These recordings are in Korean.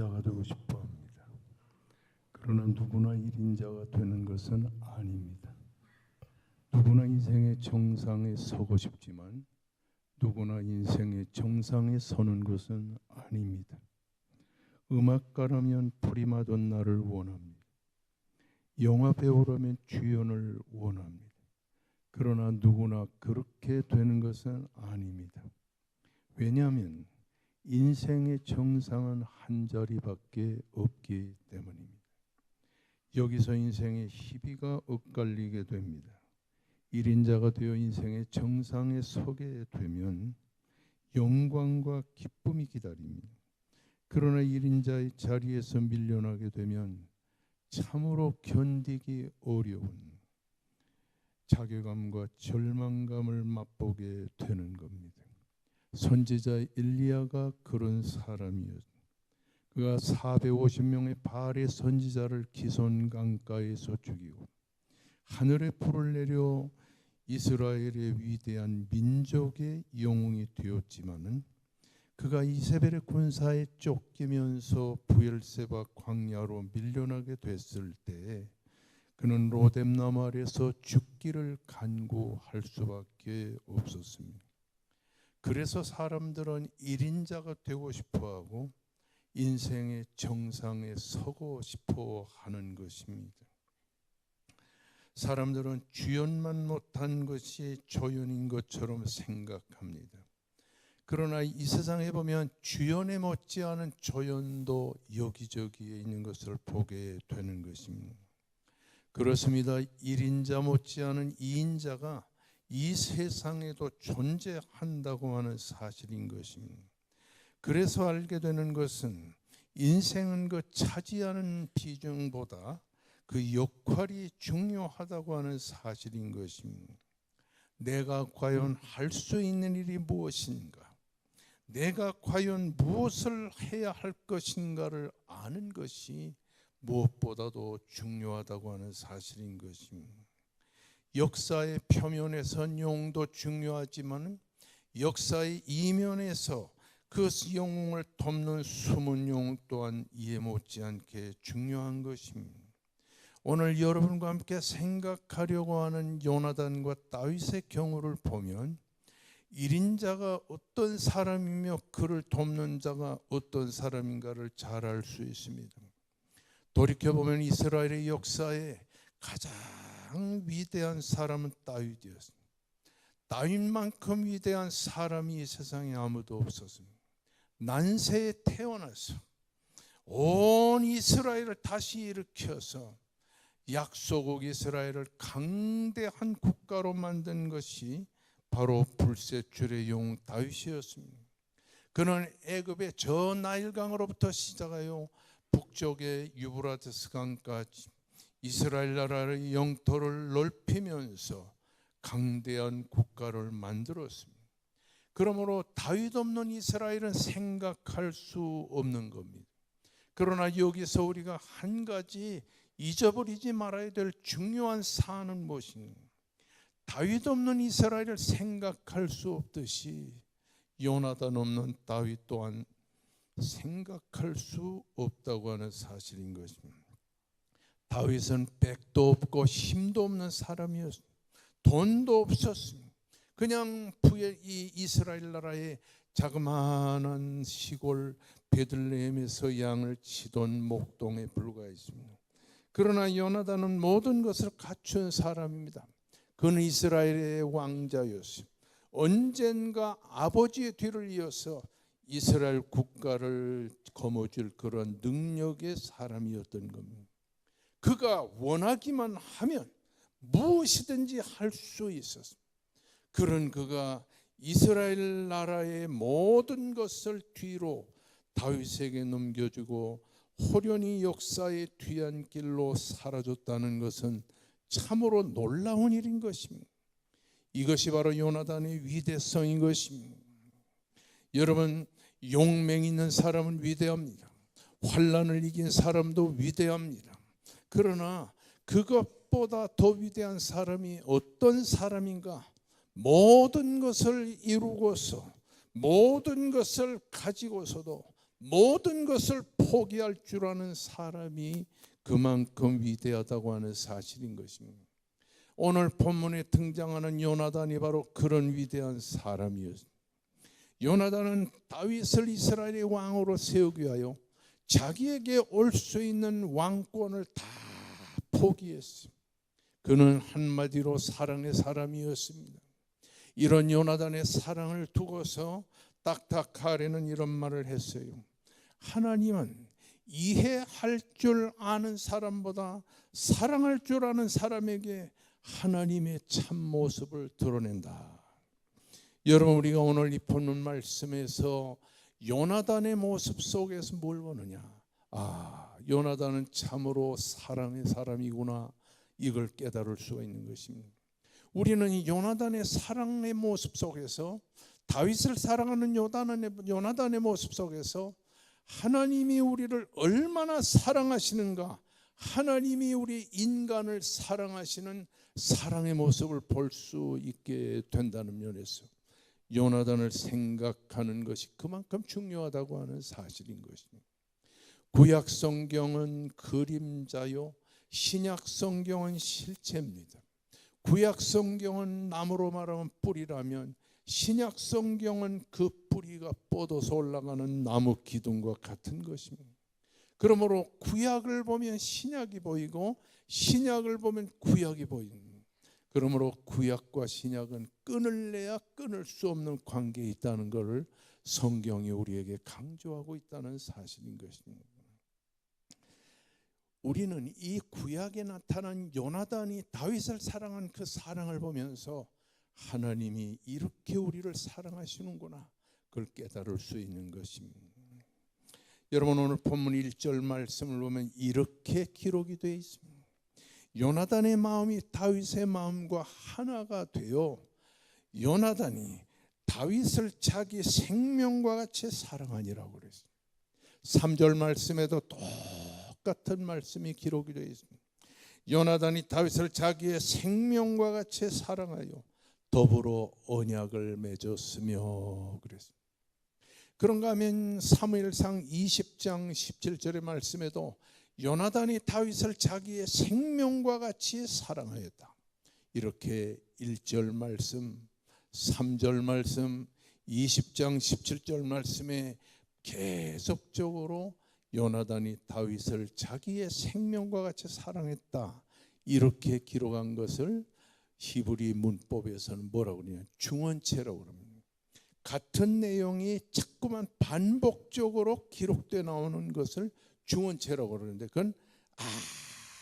1인자가 되고 싶어 합니다. 그러나 누구나 1인자가 되는 것은 아닙니다. 누구나 인생의 정상에 서고 싶지만 누구나 인생의 정상에 서는 것은 아닙니다. 음악가라면 프리마돈나를 원합니다. 영화 배우라면 주연을 원합니다. 그러나 누구나 그렇게 되는 것은 아닙니다. 왜냐하면 인생의 정상은 한 자리밖에 없기 때문입니다. 여기서 인생의 희비가 엇갈리게 됩니다. 1인자가 되어 인생의 정상에 서게 되면 영광과 기쁨이 기다립니다. 그러나 1인자의 자리에서 밀려나게 되면 참으로 견디기 어려운 자괴감과 절망감을 맛보게 되는 겁니다. 선지자 엘리야가 그런 사람이었습니다. 그가 450명의 바알의 선지자를 기손 강가에서 죽이고 하늘에 불을 내려 이스라엘의 위대한 민족의 영웅이 되었지만은 그가 이세벨의 군사에 쫓기면서 부엘세바 광야로 밀려나게 됐을 때 그는 로뎀나무 아래서 죽기를 간구할 수밖에 없었습니다. 그래서 사람들은 1인자가 되고 싶어하고 인생의 정상에 서고 싶어 하는 것입니다. 사람들은 주연만 못한 것이 조연인 것처럼 생각합니다. 그러나 이 세상에 보면 주연에 못지않은 조연도 여기저기에 있는 것을 보게 되는 것입니다. 그렇습니다. 1인자 못지않은 2인자가 이 세상에도 존재한다고 하는 사실인 것입니다. 그래서 알게 되는 것은 인생은 그 차지하는 비중보다 그 역할이 중요하다고 하는 사실인 것입니다. 내가 과연 할 수 있는 일이 무엇인가? 내가 과연 무엇을 해야 할 것인가를 아는 것이 무엇보다도 중요하다고 하는 사실인 것입니다. 역사의 표면에선 영웅도 중요하지만 역사의 이면에서 그 영웅을 돕는 숨은 영웅 또한 이해 못지않게 중요한 것입니다. 오늘 여러분과 함께 생각하려고 하는 요나단과 다윗의 경우를 보면 1인자가 어떤 사람이며 그를 돕는 자가 어떤 사람인가를 잘 알 수 있습니다. 돌이켜보면 이스라엘의 역사에 가장 위대한 사람은 다윗이었습니다. 다윗만큼 위대한 사람이 이 세상에 아무도 없었습니다. 난세에 태어나서 온 이스라엘을 다시 일으켜서 약소국 이스라엘을 강대한 국가로 만든 것이 바로 불세출의 영웅 다윗이었습니다. 그는 애굽의 저 나일강으로부터 시작하여 북쪽의 유브라데스 강까지 이스라엘 나라의 영토를 넓히면서 강대한 국가를 만들었습니다. 그러므로 다윗 없는 이스라엘은 생각할 수 없는 겁니다. 그러나 여기서 우리가 한 가지 잊어버리지 말아야 될 중요한 사안은 무엇인가? 다윗 없는 이스라엘을 생각할 수 없듯이 요나단 없는 다윗 또한 생각할 수 없다고 하는 사실인 것입니다. 다윗은 백도 없고 힘도 없는 사람이었습니다. 돈도 없었습니다. 그냥 이 이스라엘 나라의 자그마한 시골 베들레헴에서 양을 치던 목동에 불과했습니다. 그러나 요나단은 모든 것을 갖춘 사람입니다. 그는 이스라엘의 왕자였습니다. 언젠가 아버지의 뒤를 이어서 이스라엘 국가를 거머쥘 그런 능력의 사람이었던 겁니다. 그가 원하기만 하면 무엇이든지 할 수 있었습니다. 그런 그가 이스라엘 나라의 모든 것을 뒤로 다윗에게 넘겨주고 호련히 역사의 뒤안길로 사라졌다는 것은 참으로 놀라운 일인 것입니다. 이것이 바로 요나단의 위대성인 것입니다. 여러분, 용맹 있는 사람은 위대합니다. 환난을 이긴 사람도 위대합니다. 그러나 그것보다 더 위대한 사람이 어떤 사람인가? 모든 것을 이루고서 모든 것을 가지고서도 모든 것을 포기할 줄 아는 사람이 그만큼 위대하다고 하는 사실인 것입니다. 오늘 본문에 등장하는 요나단이 바로 그런 위대한 사람이었습니다. 요나단은 다윗을 이스라엘의 왕으로 세우기 위하여 자기에게 올 수 있는 왕권을 다 포기했습니다. 그는 한마디로 사랑의 사람이었습니다. 이런 요나단의 사랑을 두고서 딱딱하레는 이런 말을 했어요. 하나님은 이해할 줄 아는 사람보다 사랑할 줄 아는 사람에게 하나님의 참모습을 드러낸다. 여러분, 우리가 오늘 이 본문 말씀에서 요나단의 모습 속에서 뭘 보느냐? 요나단은 참으로 사랑의 사람이구나, 이걸 깨달을 수가 있는 것입니다. 우리는 이 요나단의 사랑의 모습 속에서, 다윗을 사랑하는 요나단의 모습 속에서 하나님이 우리를 얼마나 사랑하시는가, 하나님이 우리 인간을 사랑하시는 사랑의 모습을 볼 수 있게 된다는 면에서 요나단을 생각하는 것이 그만큼 중요하다고 하는 사실인 것입니다. 구약 성경은 그림자요, 신약 성경은 실체입니다. 구약 성경은 나무로 말하면 뿌리라면, 신약 성경은 그 뿌리가 뻗어서 올라가는 나무 기둥과 같은 것입니다. 그러므로 구약을 보면 신약이 보이고 신약을 보면 구약이 보입니다. 그러므로 구약과 신약은 끊을래야 끊을 수 없는 관계에 있다는 것을 성경이 우리에게 강조하고 있다는 사실인 것입니다. 우리는 이 구약에 나타난 요나단이 다윗을 사랑한 그 사랑을 보면서 하나님이 이렇게 우리를 사랑하시는구나, 그걸 깨달을 수 있는 것입니다. 여러분, 오늘 본문 1절 말씀을 보면 이렇게 기록이 되어 있습니다. 요나단의 마음이 다윗의 마음과 하나가 되어 요나단이 다윗을 자기 생명과 같이 사랑하니라고 그랬어요. 3절 말씀에도 똑같은 말씀이 기록이 되어 있습니다. 요나단이 다윗을 자기의 생명과 같이 사랑하여 더불어 언약을 맺었으며 그랬습니다. 그런가 하면 사무엘상 20장 17절의 말씀에도 요나단이 다윗을 자기의 생명과 같이 사랑하였다. 이렇게 1절 말씀, 3절 말씀, 20장 17절 말씀에 계속적으로 요나단이 다윗을 자기의 생명과 같이 사랑했다, 이렇게 기록한 것을 히브리 문법에서는 뭐라고 그러냐, 중원체라고 합니다. 같은 내용이 자꾸만 반복적으로 기록되어 나오는 것을 중원체라고 그러는데, 그건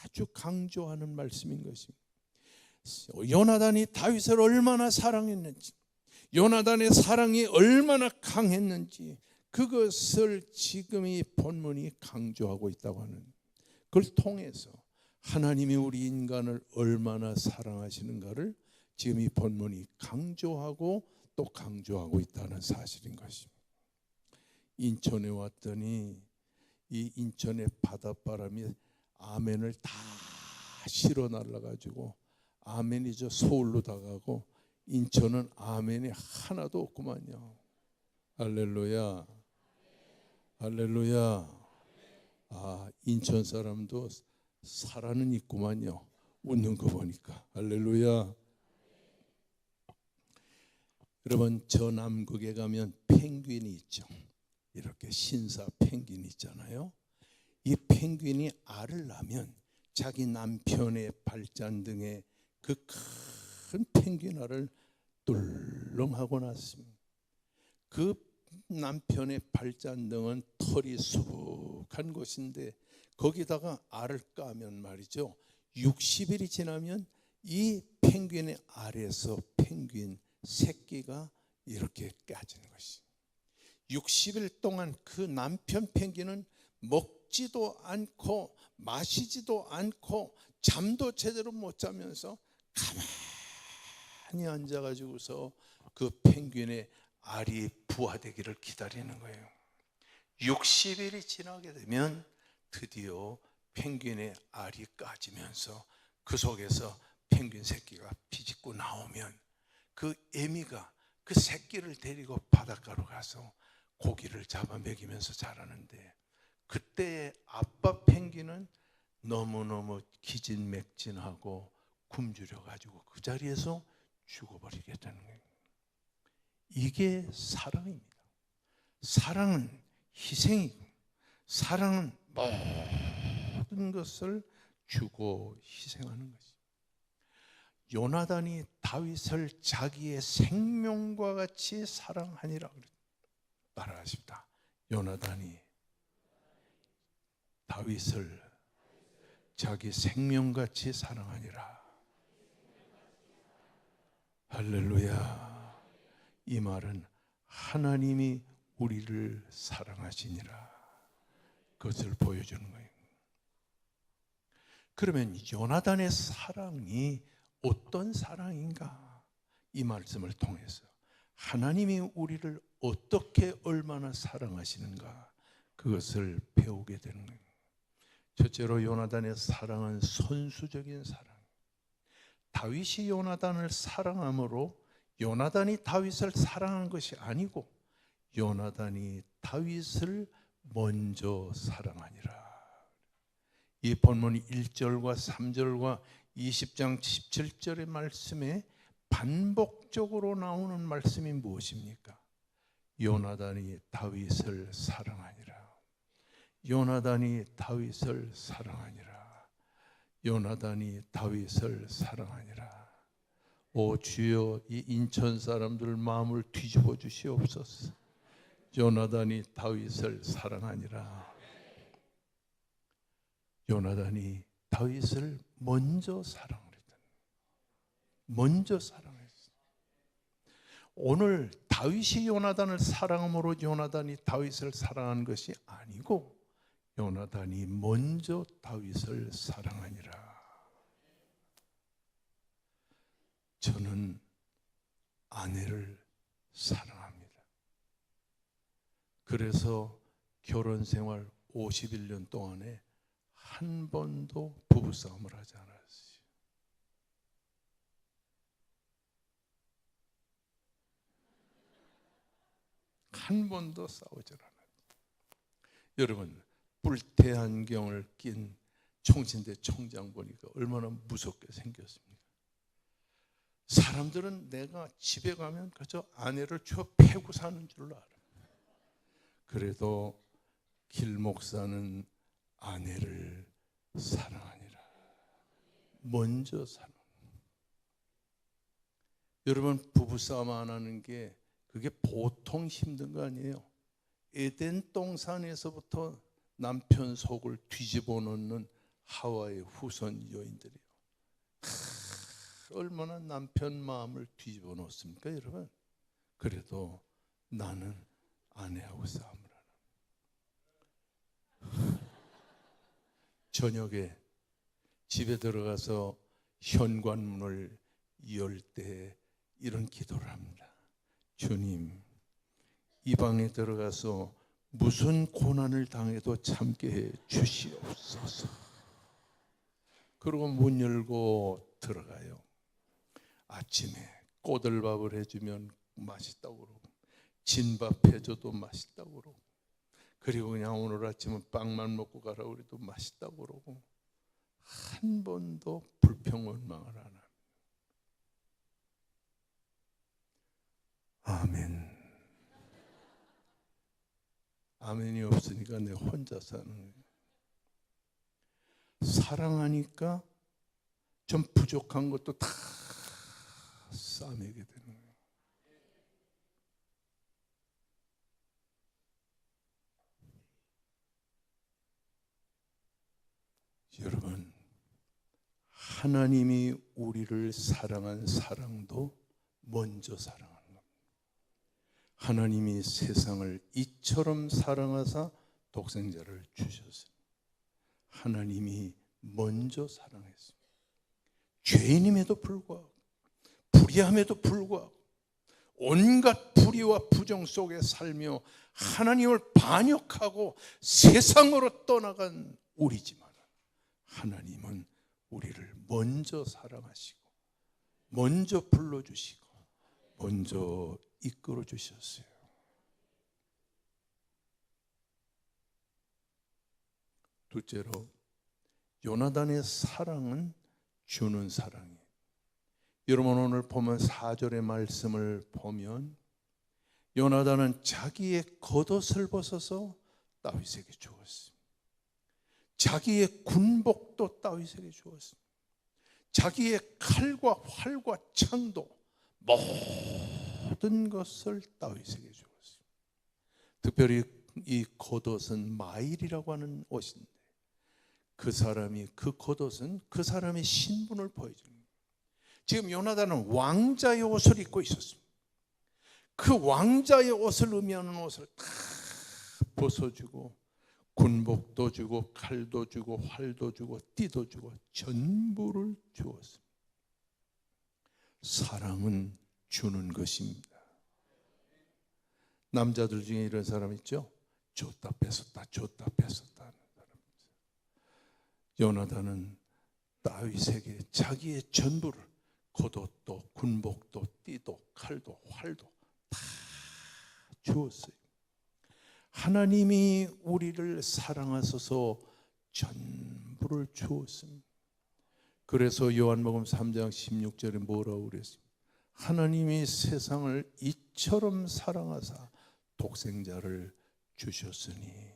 아주 강조하는 말씀인 것입니다. 요나단이 다윗을 얼마나 사랑했는지, 요나단의 사랑이 얼마나 강했는지, 그것을 지금 이 본문이 강조하고 있다고 하는, 그걸 통해서 하나님이 우리 인간을 얼마나 사랑하시는가를 지금 이 본문이 강조하고 또 강조하고 있다는 사실인 것입니다. 인천에 왔더니 이 인천의 바닷바람이 아멘을 다 실어 날라가지고 아멘이 저 서울로 다가고 인천은 아멘이 하나도 없구만요. 할렐루야, 할렐루야. 인천 사람도 살아는 있구만요. 웃는 거 보니까. 할렐루야. 여러분, 저 남극에 가면 펭귄이 있죠. 이렇게 신사 펭귄이 있잖아요. 이 펭귄이 알을 낳으면 자기 남편의 발잔등에 그 큰 펭귄 알을 뚫렁하고 났습니다. 그 남편의 발잔등은 털이 수북한 곳인데 거기다가 알을 까면 말이죠, 60일이 지나면 이 펭귄의 알에서 펭귄 새끼가 이렇게 까지는 것이, 60일 동안 그 남편 펭귄은 먹지도 않고 마시지도 않고 잠도 제대로 못 자면서 가만히 앉아가지고서 그 펭귄의 알이 부화되기를 기다리는 거예요. 60일이 지나게 되면 드디어 펭귄의 알이 까지면서 그 속에서 펭귄 새끼가 비집고 나오면 그 애미가 그 새끼를 데리고 바닷가로 가서 고기를 잡아 먹이면서 자라는데 그때 아빠 펭귄은 너무너무 기진맥진하고 굶주려 가지고 그 자리에서 죽어버리겠다는 거예요. 이게 사랑입니다. 사랑은 희생이고 사랑은 모든 것을 주고 희생하는 것이죠. 요나단이 다윗을 자기의 생명과 같이 사랑하니라 그랬다. 따라하십니다. 요나단이 다윗을 자기 생명같이 사랑하니라. 할렐루야. 이 말은 하나님이 우리를 사랑하시니라. 그것을 보여주는 거예요. 그러면 요나단의 사랑이 어떤 사랑인가? 이 말씀을 통해서 하나님이 우리를 어떻게 얼마나 사랑하시는가 그것을 배우게 되는 거예요. 첫째로 요나단의 사랑은 선수적인 사랑. 다윗이 요나단을 사랑함으로 요나단이 다윗을 사랑한 것이 아니고 요나단이 다윗을 먼저 사랑하니라. 이 본문 1절과 3절과 20장 17절의 말씀에 반복적으로 나오는 말씀이 무엇입니까? 요나단이 다윗을 사랑하니라. 요나단이 다윗을 사랑하니라. 요나단이 다윗을 사랑하니라. 오 주여, 이 인천 사람들 마음을 뒤집어 주시옵소서. 요나단이 다윗을 사랑하니라. 요나단이 다윗을 먼저 사랑했다. 먼저 사랑했어. 오늘 다윗이 요나단을 사랑함으로 요나단이 다윗을 사랑한 것이 아니고 요나단이 먼저 다윗을 사랑하니라. 저는 아내를 사랑합니다. 그래서 결혼 생활 51년 동안에 한 번도 부부싸움을 하지 않았어요. 한 번도 싸우지 않았어요. 여러분, 뿔테 안경을 낀 총신대 총장 보니까 얼마나 무섭게 생겼습니까? 사람들은 내가 집에 가면 그저 아내를 저 패고 사는 줄 알아. 그래도 길 목사는 아내를 사랑하니라. 먼저 사랑. 여러분, 부부싸움 안 하는 게 그게 보통 힘든 거 아니에요. 에덴 동산에서부터 남편 속을 뒤집어 놓는 하와의 후손 여인들이요. 얼마나 남편 마음을 뒤집어 놓습니까, 여러분? 그래도 나는 아내하고 싸움을 하나. 저녁에 집에 들어가서 현관문을 열 때 이런 기도를 합니다. 주님, 이 방에 들어가서 무슨 고난을 당해도 참게 해 주시옵소서. 그리고 문 열고 들어가요. 아침에 꼬들밥을 해주면 맛있다고 그러고 진밥 해줘도 맛있다고 그러고 그리고 그냥 오늘 아침은 빵만 먹고 가라고 그래도 맛있다고 그러고 한 번도 불평원망을 안 합니다. 아멘. 아멘이 없으니까 내 혼자 사는 거예요. 사랑하니까 좀 부족한 것도 다 싸매게 되는 거예요. 여러분, 하나님이 우리를 사랑한 사랑도 먼저 사랑하는 겁니다. 하나님이 세상을 이처럼 사랑하사 독생자를 주셨어요. 하나님이 먼저 사랑했습니다. 죄인임에도 불구하고 불의함에도 불구하고 온갖 불의와 부정 속에 살며 하나님을 반역하고 세상으로 떠나간 우리지만 하나님은 우리를 먼저 사랑하시고 먼저 불러주시고 먼저 이끌어 주셨어요. 둘째로 요나단의 사랑은 주는 사랑이에요. 여러분 오늘 보면 4절의 말씀을 보면 요나단은 자기의 겉옷을 벗어서 다윗에게 주었습니다. 자기의 군복도 다윗에게 주었습니다. 자기의 칼과 활과 창도 모든 것을 다윗에게 주었습니다. 특별히 이 겉옷은 마일이라고 하는 옷인데 그 사람이 그 겉옷은 그 사람의 신분을 보여주는 거예요. 지금 요나단은 왕자의 옷을 입고 있었습니다. 그 왕자의 옷을 의미하는 옷을 다 벗어주고 군복도 주고 칼도 주고 활도 주고 띠도 주고 전부를 주었습니다. 사랑은 주는 것입니다. 남자들 중에 이런 사람 있죠? 줬다 뺏었다 줬다 뺏었다 하는 사람. 요나단은 다윗에게 자기의 전부를 겉옷도 군복도 띠도 칼도 활도 다 주었어요. 하나님이 우리를 사랑하셔서 전부를 주었습니다. 그래서 요한복음 3장 16절에 뭐라고 그랬습니까? 하나님이 세상을 이처럼 사랑하사 독생자를 주셨으니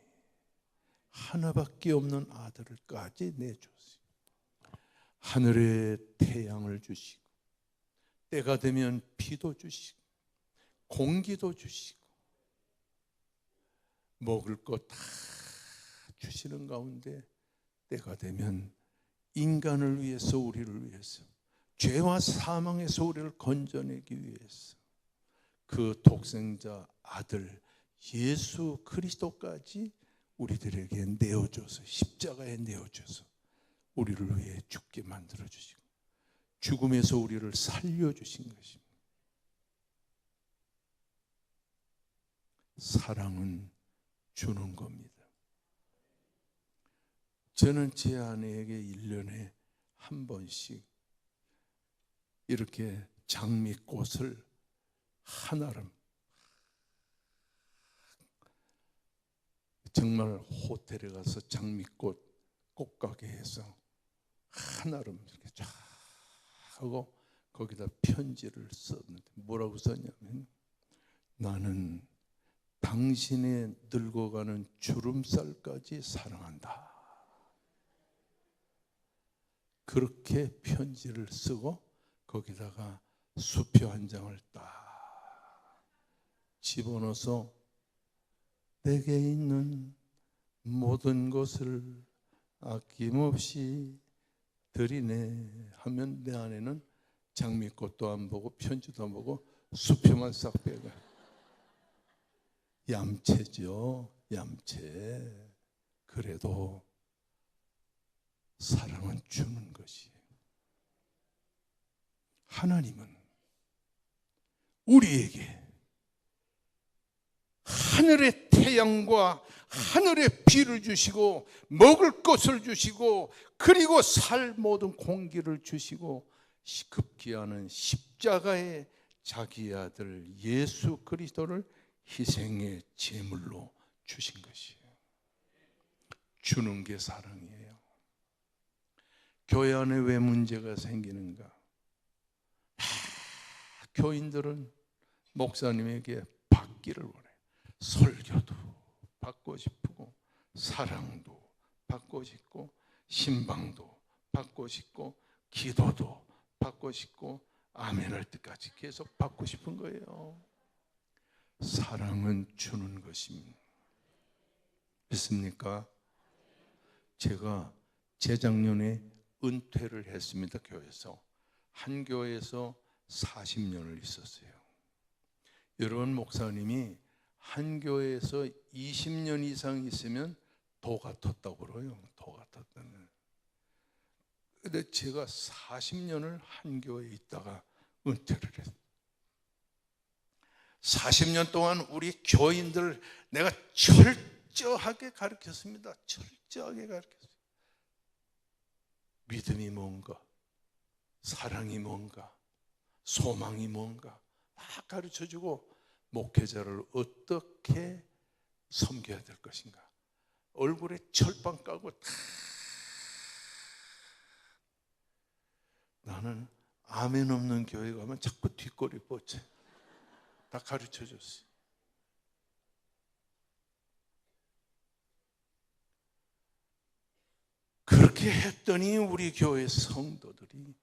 하나밖에 없는 아들을까지 내줬어요. 하늘에 태양을 주시고 때가 되면 비도 주시고 공기도 주시고 먹을 것 다 주시는 가운데 때가 되면 인간을 위해서 우리를 위해서 죄와 사망에서 우리를 건져내기 위해서 그 독생자 아들 예수 그리스도까지 우리들에게 내어줘서 십자가에 내어줘서 우리를 위해 죽게 만들어주시고 죽음에서 우리를 살려주신 것입니다. 사랑은 주는 겁니다. 저는 제 아내에게 1년에 한 번씩 이렇게 장미꽃을 한아름, 정말 호텔에 가서 장미꽃 꽃가게에서 한아름 이렇게 쫙 하고 거기다 편지를 썼는데 뭐라고 썼냐면 나는 당신의 늙어가는 주름살까지 사랑한다. 그렇게 편지를 쓰고 거기다가 수표 한 장을 딱 집어넣어서 내게 있는 모든 것을 아낌없이 드리네 하면 내 아내는 장미꽃도 안 보고 편지도 안 보고 수표만 싹 빼가. 얌체죠, 얌체. 그래도 사랑은 주는 것이에요. 하나님은 우리에게 하늘의 태양과 하늘의 비를 주시고 먹을 것을 주시고 그리고 살 모든 공기를 주시고 급기야는 십자가에 자기 아들 예수 그리스도를 희생의 제물로 주신 것이에요. 주는 게 사랑이에요. 교회 안에 왜 문제가 생기는가? 교인들은 목사님에게 받기를 원해요. 설교도 받고 싶고 사랑도 받고 싶고 신방도 받고 싶고 기도도 받고 싶고 아멘할 때까지 계속 받고 싶은 거예요. 사랑은 주는 것입니다. 믿습니까? 제가 재작년에 은퇴를 했습니다. 교회에서. 한 교회에서 40년을 있었어요. 여러분, 목사님이 한 교회에서 20년 이상 있으면 도 같았다고 그래요. 도 같았다는. 근데 제가 40년을 한 교회에 있다가 은퇴를 했어요. 40년 동안 우리 교인들 내가 철저하게 가르쳤습니다. 철저하게 가르쳤어요. 믿음이 뭔가, 사랑이 뭔가, 소망이 뭔가 다 가르쳐주고 목회자를 어떻게 섬겨야 될 것인가 얼굴에 철판 까고 나는 아멘 없는 교회 가면 자꾸 뒷골이 뻗쳐. 다 가르쳐줬어요. 그렇게 했더니 우리 교회 성도들이,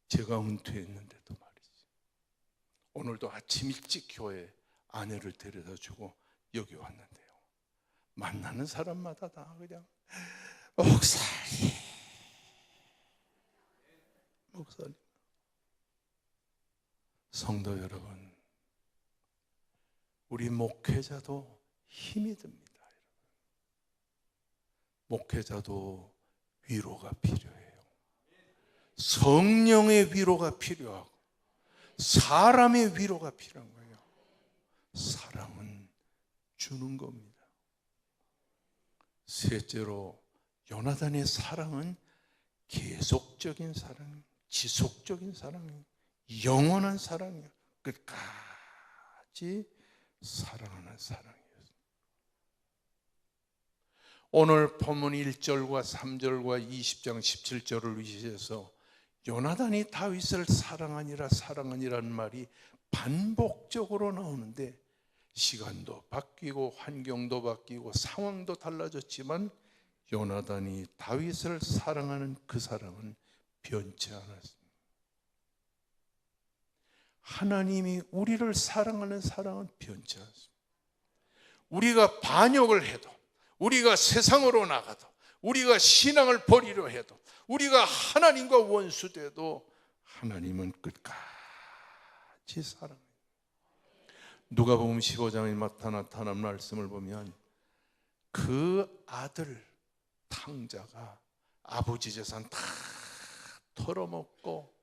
제가 은퇴했는데도 말이지, 오늘도 아침 일찍 교회 아내를 데려다주고 여기 왔는데요, 만나는 사람마다 다 그냥 목사님, 목사님. 성도 여러분, 우리 목회자도 힘이 듭니다. 목회자도 위로가 필요해요. 성령의 위로가 필요하고 사람의 위로가 필요한 거예요. 사랑은 주는 겁니다. 셋째로, 요나단의 사랑은 계속적인 사랑, 지속적인 사랑이에요. 영원한 사랑이에요. 끝까지 사랑하는 사랑이에요. 오늘 본문 1절과 3절과 20장 17절을 위시해서 요나단이 다윗을 사랑하니라는 말이 반복적으로 나오는데, 시간도 바뀌고 환경도 바뀌고 상황도 달라졌지만 요나단이 다윗을 사랑하는 그 사랑은 변치 않았습니다. 하나님이 우리를 사랑하는 사랑은 변치 않습니다. 우리가 반역을 해도, 우리가 세상으로 나가도, 우리가 신앙을 버리려 해도, 우리가 하나님과 원수돼도 하나님은 끝까지 사랑해요. 누가복음 15장에 나타난 말씀을 보면 그 아들 탕자가 아버지 재산 다 털어먹고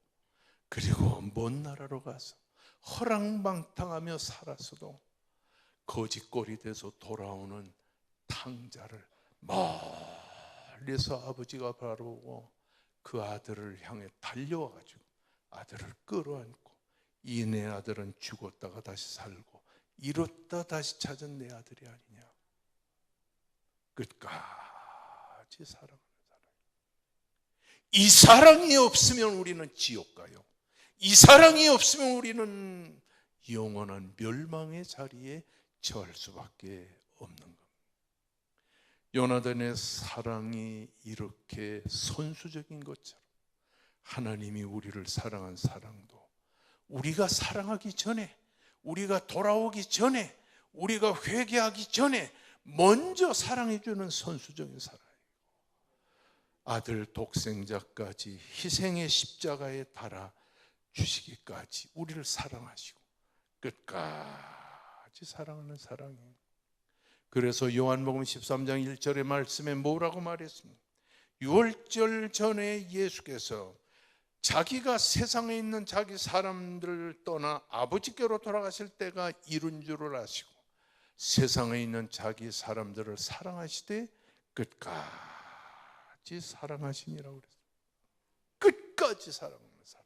그리고 먼 나라로 가서 허랑방탕하며 살았어도 거짓골이 돼서 돌아오는 탕자를 멀리서 아버지가 바라보고 그 아들을 향해 달려와가지고 아들을 끌어안고, 이 내 아들은 죽었다가 다시 살고 잃었다 다시 찾은 내 아들이 아니냐. 끝까지 사랑하는 사랑. 이 사랑이 없으면 우리는 지옥 가요. 이 사랑이 없으면 우리는 영원한 멸망의 자리에 처할 수밖에 없는 겁니다. 요나단의 사랑이 이렇게 선수적인 것처럼 하나님이 우리를 사랑한 사랑도 우리가 사랑하기 전에, 우리가 돌아오기 전에, 우리가 회개하기 전에 먼저 사랑해주는 선수적인 사랑이에요. 아들 독생자까지 희생의 십자가에 달아 주시기까지 우리를 사랑하시고 끝까지 사랑하는 사랑이에요. 그래서 요한복음 13장 1절의 말씀에 뭐라고 말했습니까? 유월절 전에 예수께서 자기가 세상에 있는 자기 사람들을 떠나 아버지께로 돌아가실 때가 이른 줄을 아시고 세상에 있는 자기 사람들을 사랑하시되 끝까지 사랑하시니라고 그랬어요. 끝까지 사랑하는 사랑.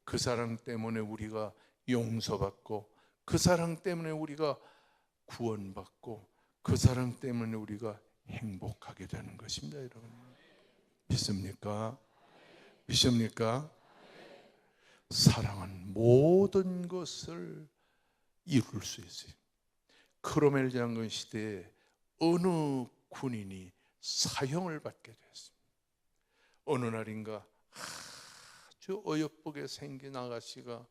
그 사랑 때문에 우리가 용서받고, 그 사랑 때문에 우리가 구원받고, 그 사랑 때문에 우리가 행복하게 되는 것입니다. 여러분, 믿습니까? 믿습니까? 사랑은 모든 것을 이룰 수 있어요. 크로멜 장군 시대에 어느 군인이 사형을 받게 됐습니다. 어느 날인가 아주 어여쁘게 생긴 아가씨가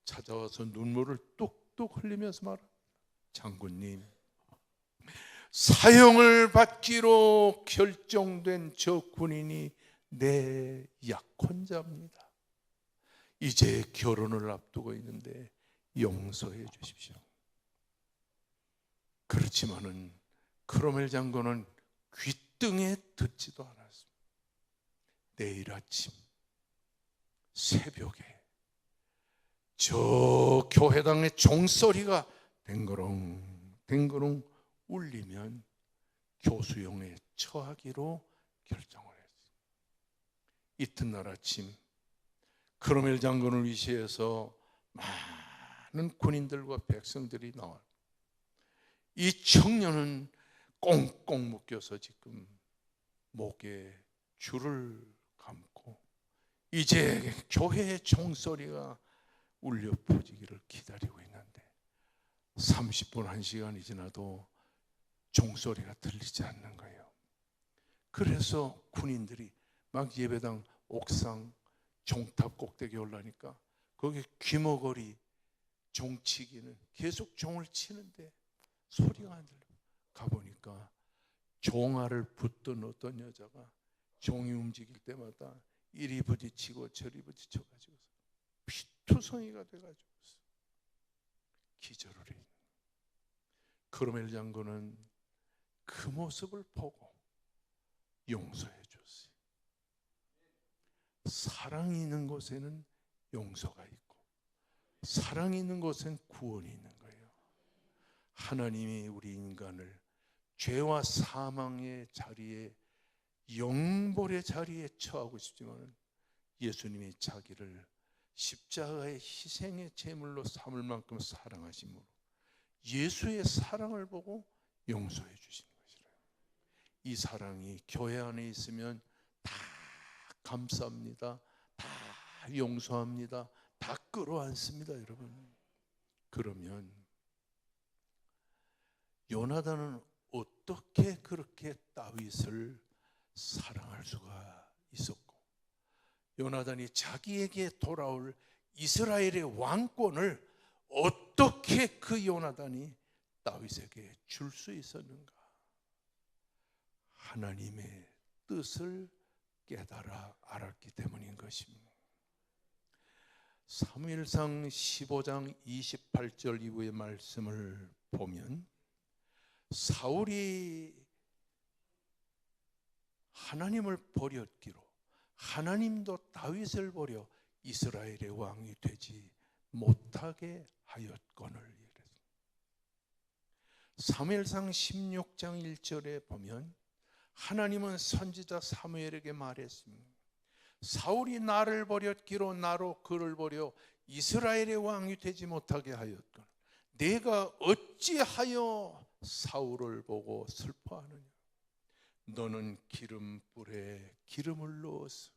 찾아와서 눈물을 뚝뚝 흘리면서 말합니다. 장군님, 사형을 받기로 결정된 저 군인이 내 약혼자입니다. 이제 결혼을 앞두고 있는데 용서해 주십시오. 그렇지만은 크로멜 장군은 귀등에 듣지도 않았습니다. 내일 아침 새벽에 저 교회당의 종소리가 댕거렁 댕거렁 울리면 교수형에 처하기로 결정을 했어요. 이튿날 아침 크로멜 장군을 위시해서 많은 군인들과 백성들이 나와요. 이 청년은 꽁꽁 묶여서 지금 목에 줄을 감고 이제 교회의 종소리가 울려 퍼지기를 기다리고 있는데 30분, 1시간이 지나도 종소리가 들리지 않는 거예요. 그래서 군인들이 막 예배당 옥상 종탑 꼭대기에 올라니까 거기 귀머거리 종치기는 계속 종을 치는데 소리가 안 들려요. 가보니까 종알을 붙던 어떤 여자가 종이 움직일 때마다 이리 부딪히고 저리 부딪혀가지고 피투성이가 돼가지고 기절을 해요. 크로멜 장군은 그 모습을 보고 용서해 줬어요. 사랑이 있는 곳에는 용서가 있고 사랑이 있는 곳엔 구원이 있는 거예요. 하나님이 우리 인간을 죄와 사망의 자리에 영벌의 자리에 처하고 싶지만 예수님이 자기를 십자가의 희생의 제물로 삼을 만큼 사랑하심으로 예수의 사랑을 보고 용서해 주시는 것이래요. 이 사랑이 교회 안에 있으면 다 감사합니다, 다 용서합니다, 다 끌어안습니다. 여러분, 그러면 요나단은 어떻게 그렇게 다윗을 사랑할 수가 있었고 요나단이 자기에게 돌아올 이스라엘의 왕권을 어떻게 그 요나단이 다윗에게 줄 수 있었는가? 하나님의 뜻을 깨달아 알았기 때문인 것입니다. 사무엘상 15장 28절 이후의 말씀을 보면 사울이 하나님을 버렸기로 하나님도 다윗을 버려 이스라엘의 왕이 되지 못하게 하였거늘. 사무엘상 16장 1절에 보면 하나님은 선지자 사무엘에게 말했습니다. 사울이 나를 버렸기로 나로 그를 버려 이스라엘의 왕이 되지 못하게 하였거늘 내가 어찌하여 사울을 보고 슬퍼하느냐? 너는 기름불에 기름을 넣어서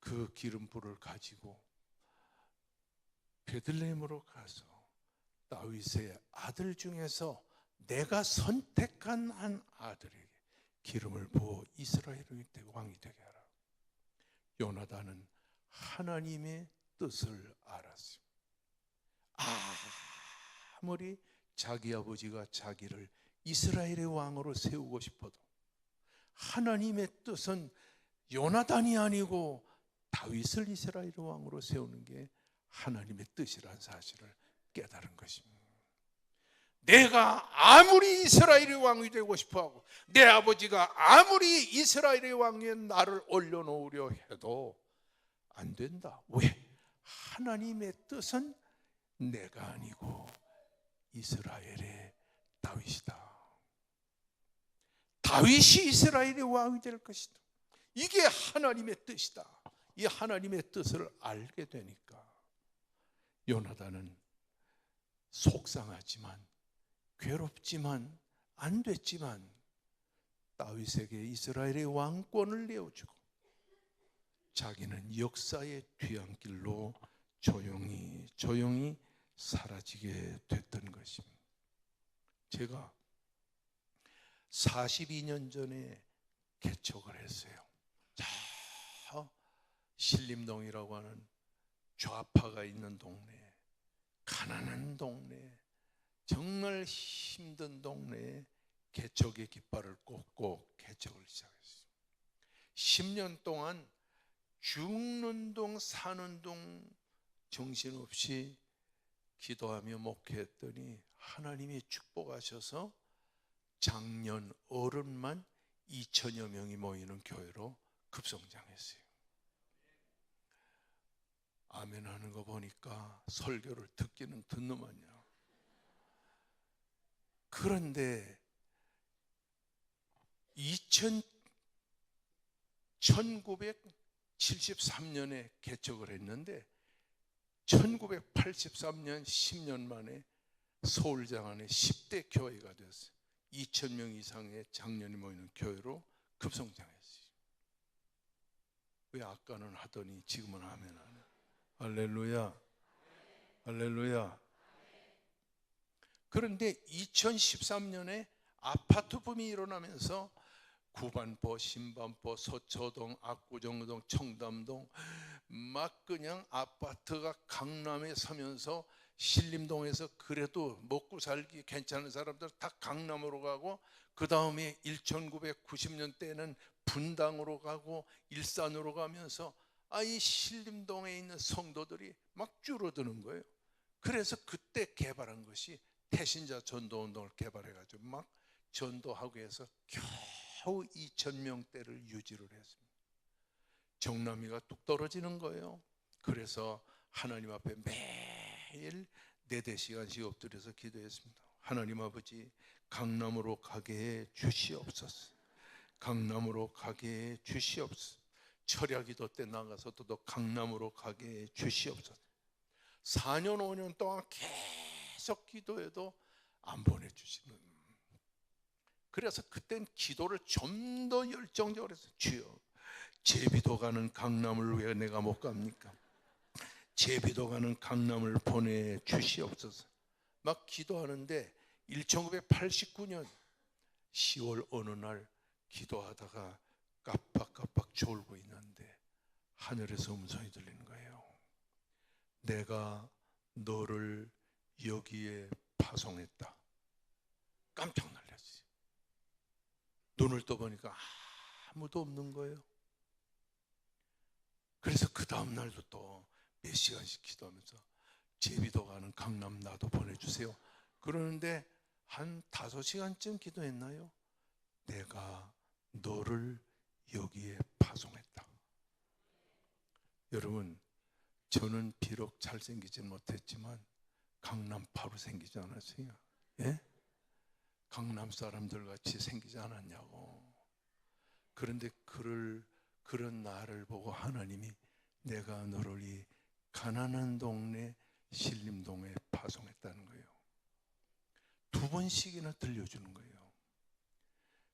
그 기름불을 가지고 베들레헴으로 가서 다윗의 아들 중에서 내가 선택한 한 아들에게 기름을 부어 이스라엘의 왕이 되게 하라. 요나단은 하나님의 뜻을 알았어요. 아무리 자기 아버지가 자기를 이스라엘의 왕으로 세우고 싶어도 하나님의 뜻은 요나단이 아니고 다윗을 이스라엘의 왕으로 세우는 게 하나님의 뜻이라는 사실을 깨달은 것입니다. 내가 아무리 이스라엘의 왕이 되고 싶어하고 내 아버지가 아무리 이스라엘의 왕에 나를 올려놓으려 해도 안 된다. 왜? 하나님의 뜻은 내가 아니고 이스라엘의 다윗이다. 다윗이 이스라엘의 왕이 될 것이다. 이게 하나님의 뜻이다. 이 하나님의 뜻을 알게 되니까 요나단은 속상하지만 괴롭지만 안 됐지만 다윗에게 이스라엘의 왕권을 내어주고 자기는 역사의 뒤안길로 조용히 사라지게 됐던 것입니다. 제가 42년 전에 개척을 했어요. 저 신림동이라고 하는 좌파가 있는 동네, 가난한 동네, 정말 힘든 동네에 개척의 깃발을 꽂고 개척을 시작했어요. 10년 동안 죽는 동 사는 동 정신없이 기도하며 목회했더니 하나님이 축복하셔서 작년 어른만 2,000여 명이 모이는 교회로 급성장했어요. 아멘 하는 거 보니까 설교를 듣기는 듣는만요. 그런데 1973년에 개척을 했는데 1983년 10년 만에 서울 장안에 10대 교회가 됐어요. 2,000명 이상의 장년이 모이는 교회로 급성장했어요. 왜 아까는 하더니 지금은 하면 안 해? 할렐루야, 할렐루야. 그런데 2013년에 아파트 붐이 일어나면서 구반포, 신반포, 서초동, 압구정동, 청담동 막 그냥 아파트가 강남에 서면서 신림동에서 그래도 먹고 살기 괜찮은 사람들 다 강남으로 가고, 그 다음에 1990년대에는 분당으로 가고 일산으로 가면서 이 신림동에 있는 성도들이 막 줄어드는 거예요. 그래서 그때 개발한 것이 태신자 전도운동을 개발해가지고 막 전도하고 해서 겨우 2,000명대를 유지를 했습니다. 정남이가 뚝 떨어지는 거예요. 그래서 하나님 앞에 매일 4-4시간씩 엎드려서 기도했습니다. 하나님 아버지, 강남으로 가게 해 주시옵소서. 강남으로 가게 해 주시옵소서. 철야기도 때 나가서도 또 강남으로 가게 해 주시옵소서. 4년 5년 동안 계속 기도해도 안 보내주시는. 그래서 그땐 기도를 좀 더 열정적으로 해서, 주여, 제비도 가는 강남을 왜 내가 못 갑니까? 제비도 가는 강남을 보내주시옵소서. 막 기도하는데 1989년 10월 어느 날 기도하다가 깜빡깜빡 졸고 있는데 하늘에서 음성이 들리는 거예요. 내가 너를 여기에 파송했다. 깜짝 놀랐어요. 눈을 떠보니까 아무도 없는 거예요. 그래서 그 다음 날도 또 몇 시간씩 기도하면서 제비도 가는 강남 나도 보내주세요. 그러는데 한 5시간쯤 기도했나요? 내가 너를 여기에 파송했다. 여러분, 저는 비록 잘생기진 못했지만 강남파로 생기지 않았어요. 예? 강남 사람들 같이 생기지 않았냐고. 그런데 그런 나를 보고 하나님이 내가 너를 이 가난한 동네 신림동에 파송했다는 거예요. 2번씩이나 들려주는 거예요.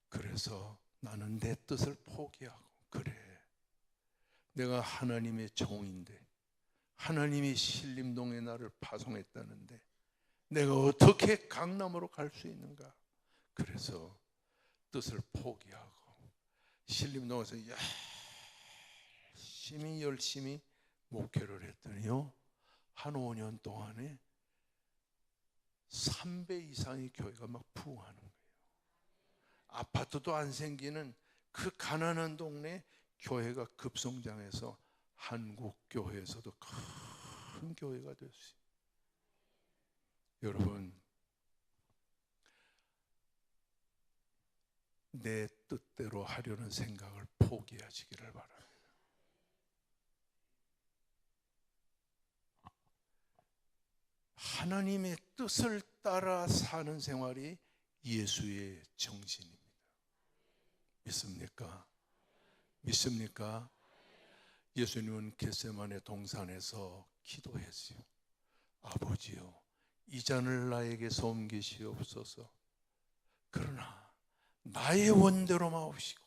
그래서 나는 내 뜻을 포기하고, 그래, 내가 하나님의 종인데 하나님이 신림동에 나를 파송했다는데 내가 어떻게 강남으로 갈 수 있는가? 그래서 뜻을 포기하고 신림동에서 열심히 목회를 했더니요, 한 5년 동안에 3배 이상의 교회가 막 부흥하는 거예요. 아파트도 안 생기는 그 가난한 동네 교회가 급성장해서 한국 교회에서도 큰 교회가 됐어요. 여러분, 내 뜻대로 하려는 생각을 포기하시기를 바랍니다. 하나님의 뜻을 따라 사는 생활이 예수의 정신입니다. 믿습니까? 믿습니까? 예수님은 겟세마네 동산에서 기도했어요. 아버지요, 이 잔을 나에게서 옮기시옵소서. 그러나 나의 원대로 마옵시고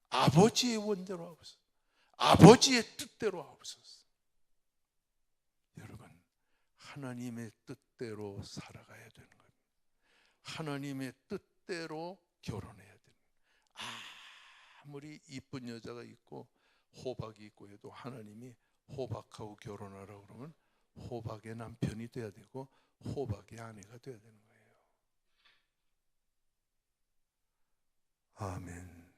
아버지의 원대로 하옵소서. 아버지의 뜻대로 하옵소서. 여러분, 하나님의 뜻대로 살아가야 되는 겁니다. 하나님의 뜻대로 결혼해야 되는 거예요. 아무리 이쁜 여자가 있고 호박이 있고 해도 하나님이 호박하고 결혼하라고 그러면 호박의 남편이 돼야 되고 호박의 아내가 돼야 되는 거예요. 아멘.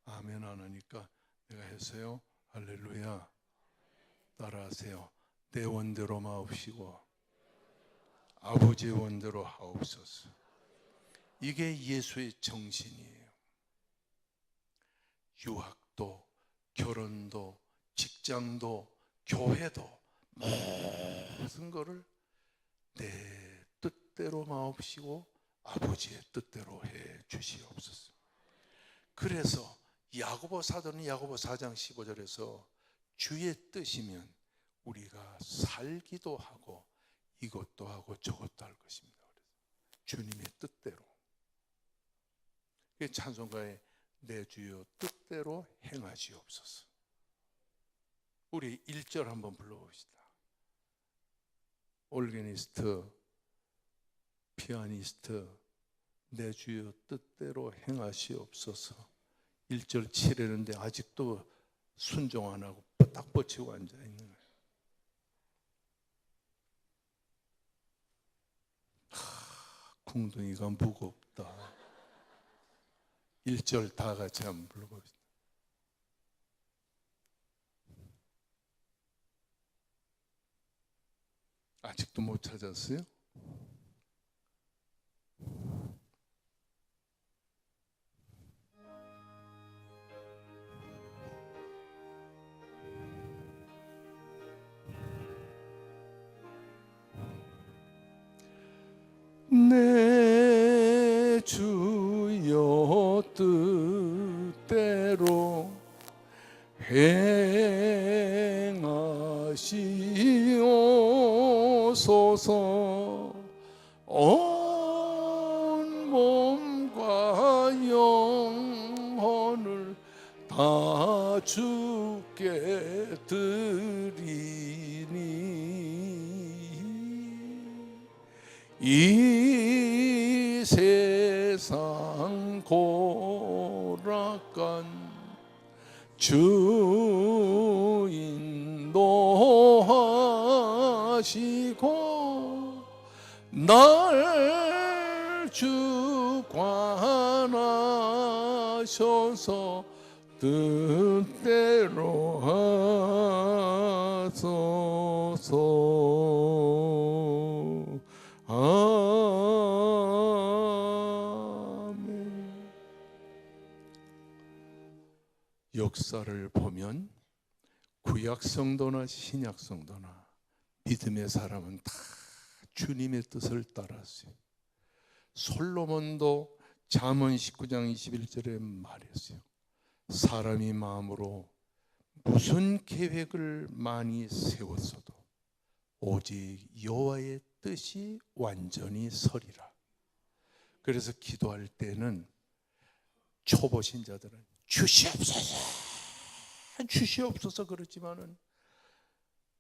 아멘 안 하니까 내가 했어요. 할렐루야. 따라하세요. 내 원대로 마옵시고 아버지의 원대로 하옵소서. 이게 예수의 정신이에요. 유학도, 결혼도, 직장도, 교회도 모든 것을 내 뜻대로 마옵시고 아버지의 뜻대로 해 주시옵소서. 그래서 야고보 사도는 야고보 4장 15절에서 주의 뜻이면 우리가 살기도 하고 이것도 하고 저것도 할 것입니다. 주님의 뜻대로. 찬송가에 내 주여 뜻대로 행하시옵소서. 우리 1절 한번 불러봅시다. 올게니스트, 피아니스트, 내 주여 뜻대로 행하시옵소서. 1절 치려는데 아직도 순종 안 하고 딱 뻗치고 앉아 있는 거예요. 궁둥이가 무겁다. 1절 다 같이 한번 불러봅시다. 아직도 못 찾았어요? 내 주여 뜻대로 행하시옵소서. 온 몸과 영혼을 다 주께 드리니 이 세상 고락간 주 인도하시고 날 주관하셔서 뜻대로 하소서. 아멘. 역사를 보면 구약 성도나 신약 성도나 믿음의 사람은 다 주님의 뜻을 따랐어요. 솔로몬도 잠언 19장 21절에 말했어요. 사람이 마음으로 무슨 계획을 많이 세웠어도 오직 여호와의 뜻이 완전히 서리라. 그래서 기도할 때는 초보 신자들은 주시옵소서 주시옵소서 그렇지만은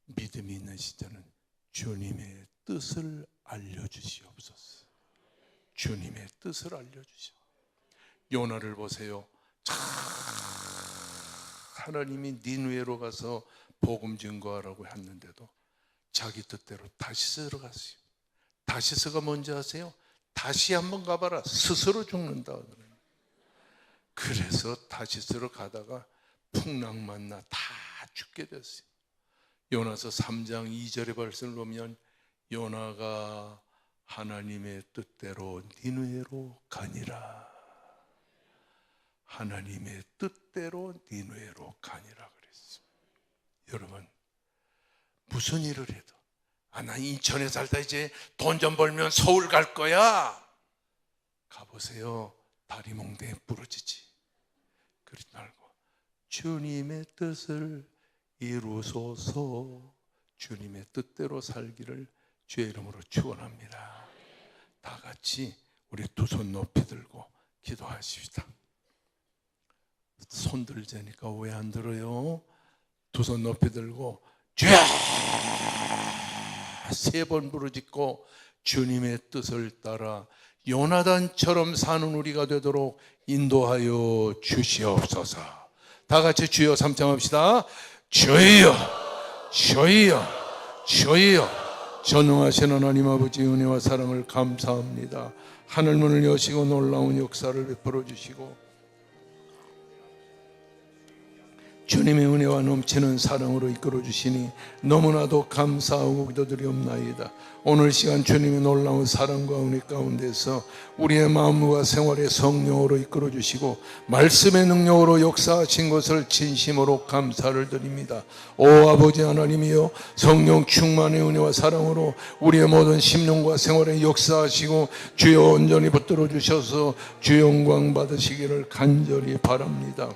믿음이 있는 신자는 주님의 뜻을 알려주시옵소서. 주님의 뜻을 알려주시옵소서. 요나를 보세요. 하나님이 니느웨로 가서 복음 증거하라고 했는데도 자기 뜻대로 다시스로 갔어요. 다시스가 뭔지 아세요? 다시 한번 가봐라. 스스로 죽는다. 그래서 다시스로 가다가 풍랑 만나 다 죽게 됐어요. 요나서 3장 2절의 말씀을 보면 요나가 하나님의 뜻대로 니느웨로 가니라. 하나님의 뜻대로 니느웨로 가니라 그랬어요. 여러분, 무슨 일을 해도 나 인천에 살다 이제 돈 좀 벌면 서울 갈 거야. 가보세요. 다리 몽둥이 부러지지. 그러지 말고 주님의 뜻을 이루소서. 주님의 뜻대로 살기를 주의 이름으로 축원합니다. 다 같이 우리 두 손 높이 들고 기도하십시다. 손 들자니까 왜 안 들어요? 두 손 높이 들고 주야! 3번 부르짖고 주님의 뜻을 따라 요나단처럼 사는 우리가 되도록 인도하여 주시옵소서. 다 같이 주여 삼창합시다. 주여, 주여, 주여. 전능하신 하나님 아버지 은혜와 사랑을 감사합니다. 하늘문을 여시고 놀라운 역사를 베풀어 주시고 주님의 은혜와 넘치는 사랑으로 이끌어 주시니 너무나도 감사하고 기도드리옵나이다. 오늘 시간 주님의 놀라운 사랑과 은혜 가운데서 우리의 마음과 생활의 성령으로 이끌어 주시고 말씀의 능력으로 역사하신 것을 진심으로 감사를 드립니다. 오 아버지 하나님이여, 성령 충만의 은혜와 사랑으로 우리의 모든 심령과 생활에 역사하시고 주여 온전히 붙들어 주셔서 주 영광 받으시기를 간절히 바랍니다.